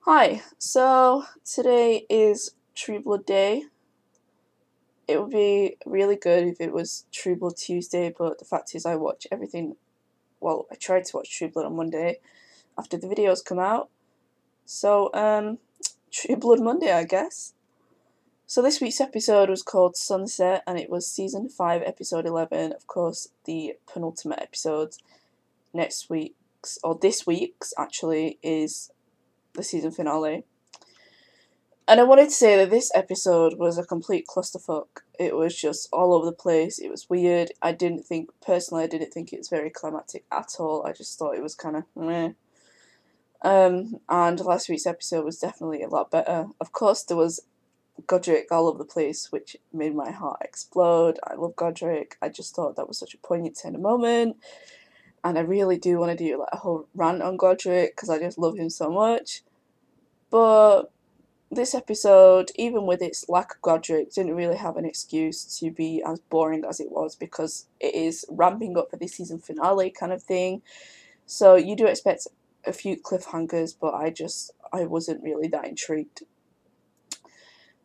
Hi, so today is True Blood Day. It would be really good if it was True Blood Tuesday, but the fact is, I watch everything. Well, I tried to watch True Blood on Monday after the videos come out. So, True Blood Monday, I guess. So, this week's episode was called Sunset and it was season 5, episode 11. Of course, the penultimate episode. Next week's, or this week's actually, is the season finale. And I wanted to say that this episode was a complete clusterfuck. It was just all over the place. It was weird. I didn't think it was very climactic at all. I just thought it was kind of meh. And last week's episode was definitely a lot better. Of course, there was Godric all over the place, which made my heart explode. I love Godric. I just thought that was such a poignant, tender moment. And I really do want to do like a whole rant on Godric because I just love him so much. But this episode, even with its lack of Godric, didn't really have an excuse to be as boring as it was because it is ramping up for the season finale kind of thing. So you do expect a few cliffhangers, but I wasn't really that intrigued.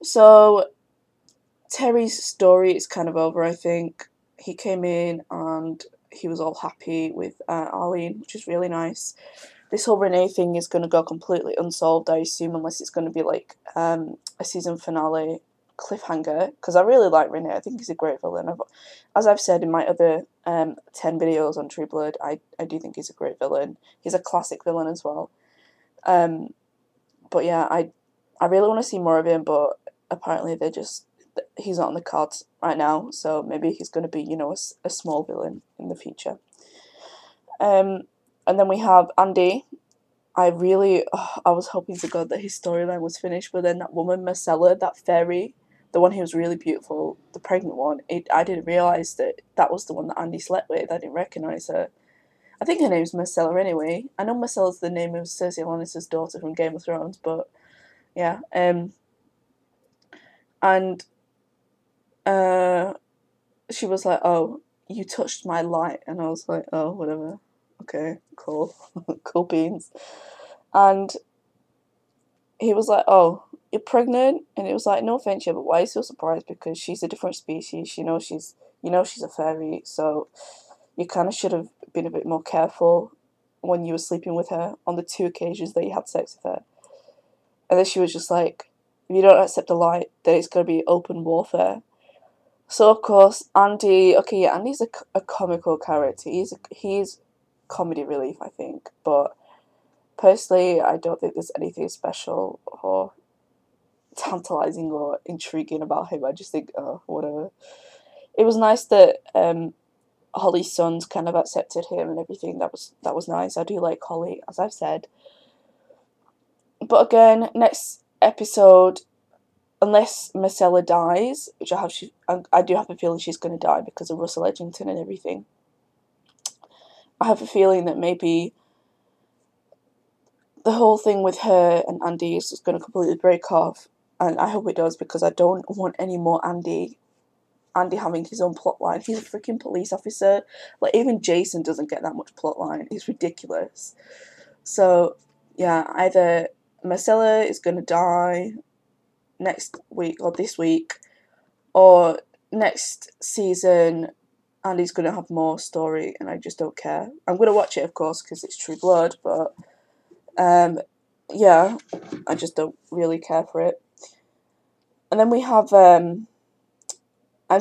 So Terry's story is kind of over, I think. He came in and he was all happy with Arlene, which is really nice. This whole Renee thing is going to go completely unsolved, I assume, unless it's going to be like a season finale cliffhanger. Because I really like Renee. I think he's a great villain. As I've said in my other 10 videos on True Blood, I do think he's a great villain. He's a classic villain as well. But yeah, I really want to see more of him, but apparently he's not on the cards right now, so maybe he's going to be, a small villain in the future. Um, and then we have Andy. I was hoping to God that his storyline was finished, but then that woman, Marcella, that fairy, the one who was really beautiful, the pregnant one, I didn't realise that that was the one that Andy slept with. I didn't recognise her. I think her name's Marcella anyway. I know Marcella's the name of Cersei Lannister's daughter from Game of Thrones, but yeah. And uh, she was like, "Oh, you touched my light," and I was like, "Oh, whatever. Okay, cool, cool beans." And he was like, "Oh, you're pregnant," and it was like, "No offense, yeah, but why are you so surprised? Because she's a different species. She's a fairy, so you kind of should have been a bit more careful when you were sleeping with her on the 2 occasions that you had sex with her." And then she was just like, "If you don't accept the light, then it's gonna be open warfare." So of course, Andy. Okay, yeah, Andy's a comical character. He's comedy relief, I think, but personally, I don't think there's anything special or tantalizing or intriguing about him. I just think, oh, whatever. It was nice that Holly's sons kind of accepted him and everything. That was nice. I do like Holly, as I've said. But again, next episode, unless Marcella dies, which I do have a feeling she's going to die because of Russell Edgington and everything. I have a feeling that maybe the whole thing with her and Andy is just going to completely break off, and I hope it does because I don't want any more Andy having his own plotline. He's a freaking police officer. Like, even Jason doesn't get that much plotline. It's ridiculous. So, yeah, either Marcella is going to die next week or this week, or next season Andy's going to have more story, and I just don't care. I'm going to watch it, of course, because it's True Blood, but yeah, I just don't really care for it. And then we have I'm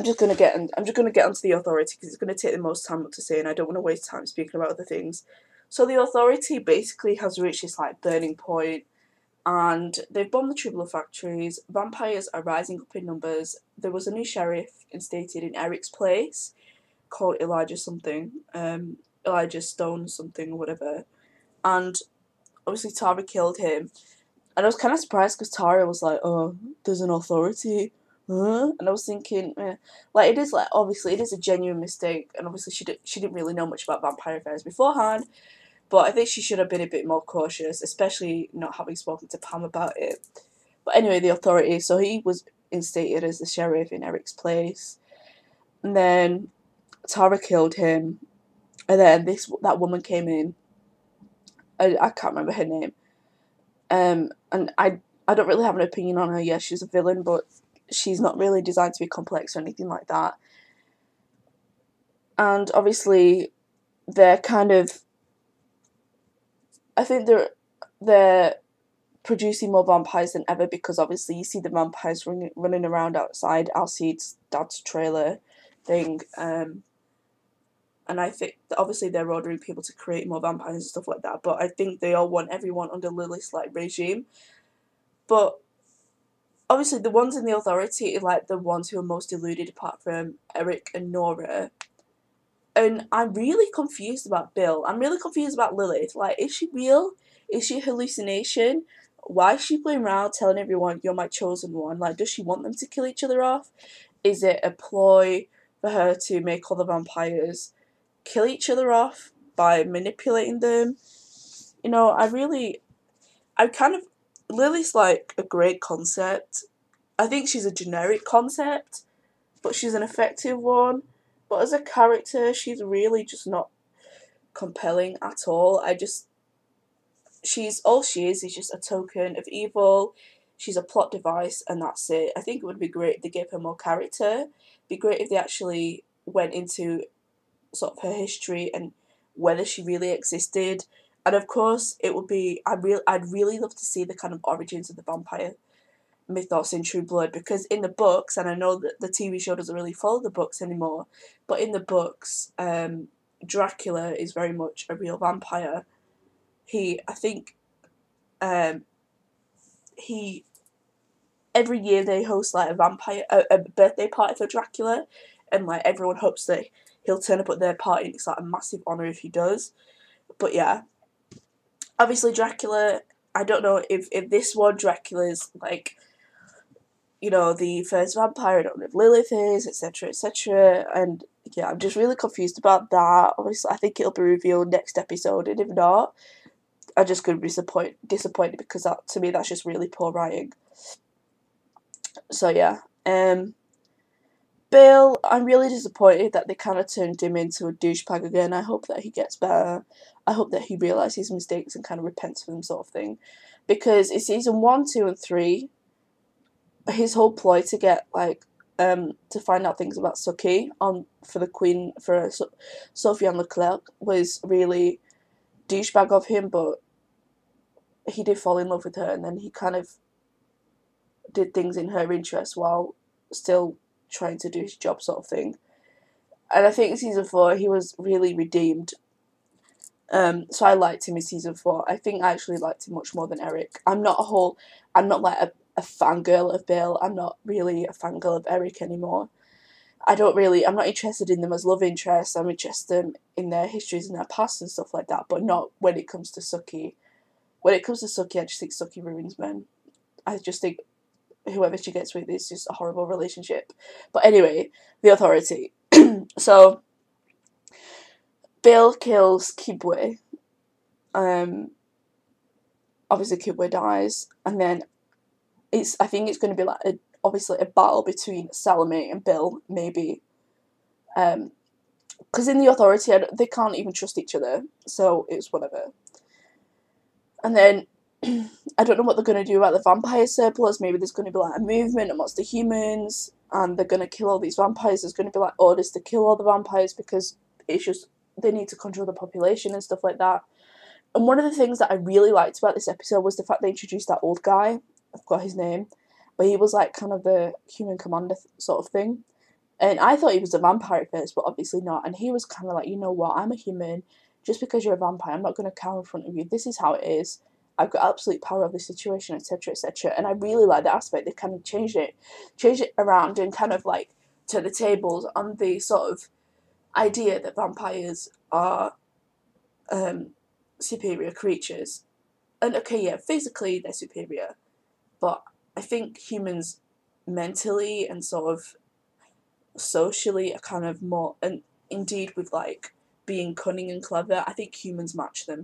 just gonna get onto the authority because it's gonna take the most time to say, and I don't want to waste time speaking about other things. So the authority basically has reached this like burning point, and they've bombed the Tribble factories. Vampires are rising up in numbers. There was a new sheriff instated in Eric's place called Elijah something, Elijah Stone something or whatever, and obviously Tara killed him. And I was kind of surprised because Tara was like, "Oh, there's an authority." Huh? And I was thinking, like, it is like, obviously it is a genuine mistake, and obviously she didn't really know much about vampire affairs beforehand, but I think she should have been a bit more cautious, especially not having spoken to Pam about it. But anyway, the authority. So he was instated as the sheriff in Eric's place, and then Tara killed him, and then that woman came in. I can't remember her name, And I don't really have an opinion on her. Yeah, she's a villain, but she's not really designed to be complex or anything like that. And obviously, they're kind of, I think they're producing more vampires than ever, because obviously you see the vampires running around outside Alcide's dad's trailer thing. And I think that obviously they're ordering people to create more vampires and stuff like that. But I think they all want everyone under Lily's like regime. But obviously the ones in the authority are like the ones who are most deluded, apart from Eric and Nora. And I'm really confused about Bill. I'm really confused about Lilith. Like, is she real? Is she a hallucination? Why is she playing around telling everyone you're my chosen one? Like, does she want them to kill each other off? Is it a ploy for her to make all the vampires kill each other off by manipulating them? You know, I kind of, Lily's like a great concept. I think she's a generic concept, but she's an effective one. But as a character, she's really just not compelling at all. She's all she is just a token of evil. She's a plot device, and that's it. I think it would be great if they gave her more character. It'd be great if they actually went into sort of her history and whether she really existed. And of course, it would be I'd really love to see the kind of origins of the vampire mythos in True Blood, because in the books, and I know that the TV show doesn't really follow the books anymore, but in the books, Dracula is very much a real vampire. I think, he every year they host like a birthday party for Dracula, and like everyone hopes that he'll turn up at their party, and it's like a massive honor if he does. But yeah, obviously Dracula. I don't know if this one Dracula's like, you know, the first vampire. I don't know if Lilith is, etc., etc. And yeah, I'm just really confused about that. Obviously, I think it'll be revealed next episode, and if not, I just could be disappointed, because that, to me, that's just really poor writing. So yeah, Bill, I'm really disappointed that they kind of turned him into a douchebag again. I hope that he gets better. I hope that he realises his mistakes and kind of repents for them, sort of thing. Because in season 1, 2, and 3, his whole ploy to get like to find out things about Sookie on for the Queen for Sophie and Leclerc was really douchebag of him, but he did fall in love with her, and then he kind of did things in her interest while still trying to do his job, sort of thing. And I think in season 4 he was really redeemed. So I liked him in season 4. I think I actually liked him much more than Eric. I'm not like a fangirl of Bill. I'm not really a fangirl of Eric anymore. I'm not interested in them as love interests. I'm interested in their histories and their past and stuff like that, but not when it comes to Sookie. When it comes to Sookie, I just think Sookie ruins men. I just think whoever she gets with is just a horrible relationship. But anyway, the authority. So Bill kills Kibwe. Obviously Kibwe dies, and then I think it's going to be like obviously a battle between Salome and Bill, maybe. Because in the authority, they can't even trust each other, so it's whatever. And then I don't know what they're going to do about the vampire surplus. Maybe there's going to be like a movement amongst the humans, and they're going to kill all these vampires. There's going to be like orders to kill all the vampires, because it's just they need to control the population and stuff like that. And one of the things that I really liked about this episode was the fact they introduced that old guy. I forgot his name, but he was like kind of the human commander sort of thing. And I thought he was a vampire at first, but obviously not. And he was kind of like, you know what, I'm a human. Just because you're a vampire, I'm not going to cower in front of you. This is how it is. I've got absolute power of the situation, etc., etc. And I really like that aspect. They kind of changed it around, and kind of like turned the tables on the sort of idea that vampires are superior creatures. And okay, yeah, physically they're superior, but I think humans mentally and sort of socially are kind of more, and indeed with like being cunning and clever, I think humans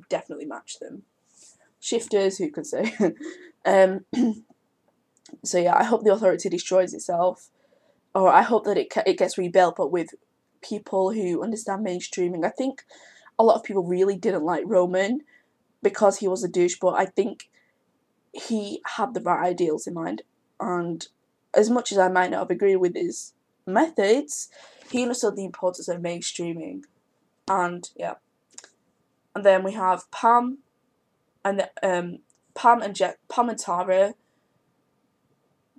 definitely match them. Shifters, who could say? um, so yeah, I hope the authority destroys itself, or I hope that it gets rebuilt, but with people who understand mainstreaming. I think a lot of people really didn't like Roman because he was a douche, but I think he had the right ideals in mind, and as much as I might not have agreed with his methods, he understood the importance of mainstreaming. And yeah, and then we have Pam and Pam and Tara.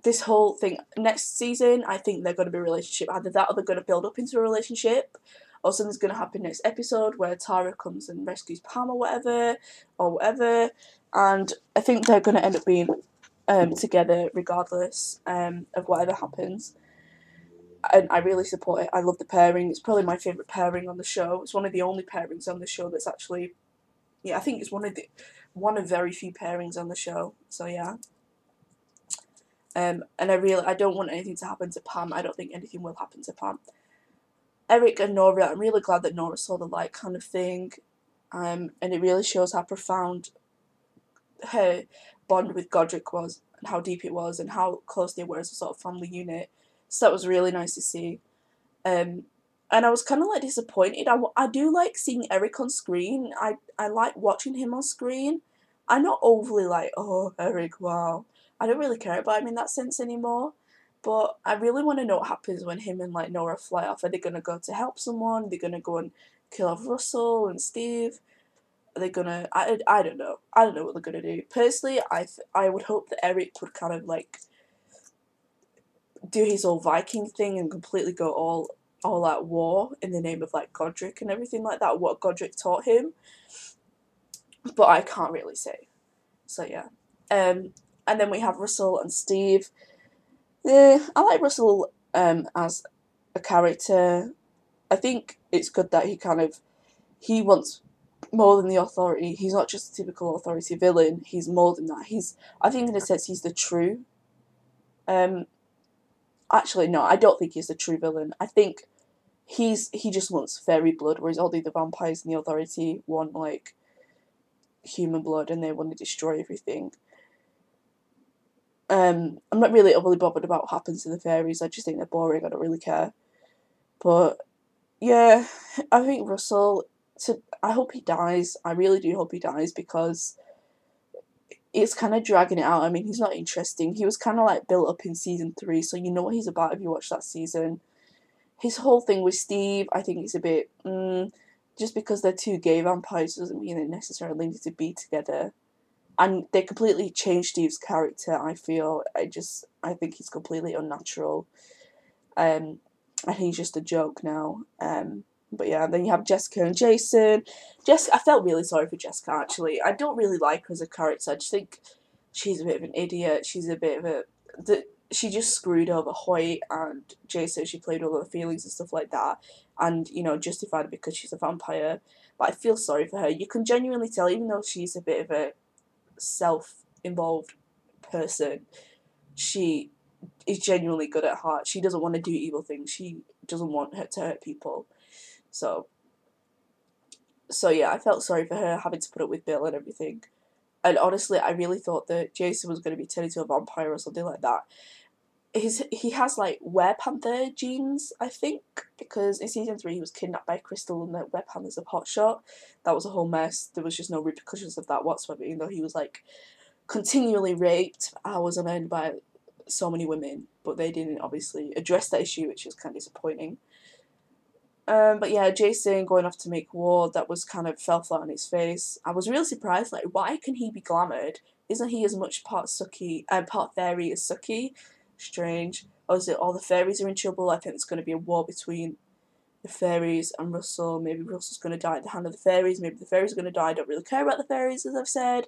This whole thing next season, I think they're going to be a relationship. Either that or they're going to build up into a relationship, or something's going to happen next episode where Tara comes and rescues Pam or whatever. And I think they're going to end up being together regardless of whatever happens. And I really support it. I love the pairing. It's probably my favourite pairing on the show. It's one of the only pairings on the show that's actually, yeah, I think it's one of very few pairings on the show. So yeah. And I don't want anything to happen to Pam. I don't think anything will happen to Pam. Eric and Nora, I'm really glad that Nora saw the light kind of thing. And it really shows how profound her bond with Godric was, and how deep it was, and how close they were as a sort of family unit. So that was really nice to see. And I was kind of like disappointed. I do like seeing Eric on screen. I like watching him on screen. I'm not overly like, oh, Eric, wow. I don't really care about him in that sense anymore. But I really want to know what happens when him and like Nora fly off. Are they going to go to help someone? Are they going to go and kill off Russell and Steve? Are they going to... I don't know. I don't know what they're going to do. Personally, I would hope that Eric would kind of like do his whole Viking thing and completely go all out war in the name of like Godric and everything like that, what Godric taught him. But I can't really say. So yeah. And then we have Russell and Steve. I like Russell as a character. I think it's good that he wants more than the authority. He's not just a typical authority villain. He's more than that. I think in a sense he's the true. Actually, no, I don't think he's the true villain. I think he just wants fairy blood, whereas all the other vampires in the authority want like human blood and they want to destroy everything. I'm not really overly bothered about what happens to the fairies. I just think they're boring. I don't really care. But yeah, I think Russell. I hope he dies. I really do hope he dies because it's kind of dragging it out. I mean, he's not interesting. He was kind of like built up in season 3, so you know what he's about if you watch that season. His whole thing with Steve, I think it's a bit. Just because they're two gay vampires doesn't mean they necessarily need to be together. And they completely changed Steve's character, I feel. I think he's completely unnatural. And he's just a joke now. But yeah, then you have Jessica and Jason. I felt really sorry for Jessica, actually. I don't really like her as a character. I just think she's a bit of an idiot. She's a bit of a... She just screwed over Hoyt and Jason. She played all the feelings and stuff like that. And, justified it because she's a vampire. But I feel sorry for her. You can genuinely tell, even though she's a bit of a self-involved person, she is genuinely good at heart. She doesn't want to do evil things. She doesn't want her to hurt people. So yeah, I felt sorry for her having to put up with Bill and everything. And honestly, I really thought that Jason was going to be turned into a vampire or something like that. He has like werepanther genes, I think, because in season 3 he was kidnapped by Crystal and the werepanther's a hotshot. That was a whole mess. There was just no repercussions of that whatsoever, even though he was like continually raped for hours on end by so many women. But they didn't obviously address that issue, which is kind of disappointing. But yeah, Jason going off to make war, that was kind of fell flat on his face. I was really surprised, like, why can he be glamoured? Isn't he as much part fairy as Sookie? Strange. Or is it all the fairies are in trouble? I think there's going to be a war between the fairies and Russell. Maybe Russell's going to die at the hand of the fairies. Maybe the fairies are going to die. I don't really care about the fairies, as I've said.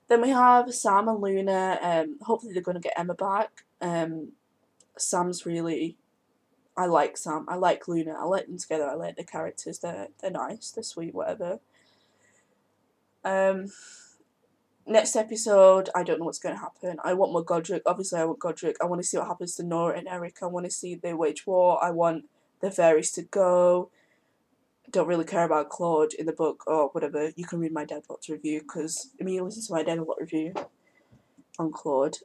Then we have Sam and Luna. Hopefully they're going to get Emma back. Sam's really... I like Sam. I like Luna. I like them together. I like the characters. They're nice. They're sweet. Whatever. Next episode, I don't know what's going to happen. I want more Godric. Obviously, I want Godric. I want to see what happens to Nora and Eric. I want to see they wage war. I want the fairies to go. Don't really care about Claude in the book or whatever. You can read my Deadlocked review because you listen to my Deadlocked review on Claude.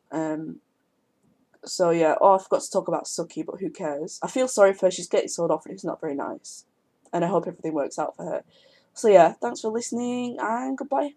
So yeah, I forgot to talk about Sookie, but who cares? I feel sorry for her. She's getting sold off and it's not very nice. And I hope everything works out for her. So yeah, thanks for listening and goodbye.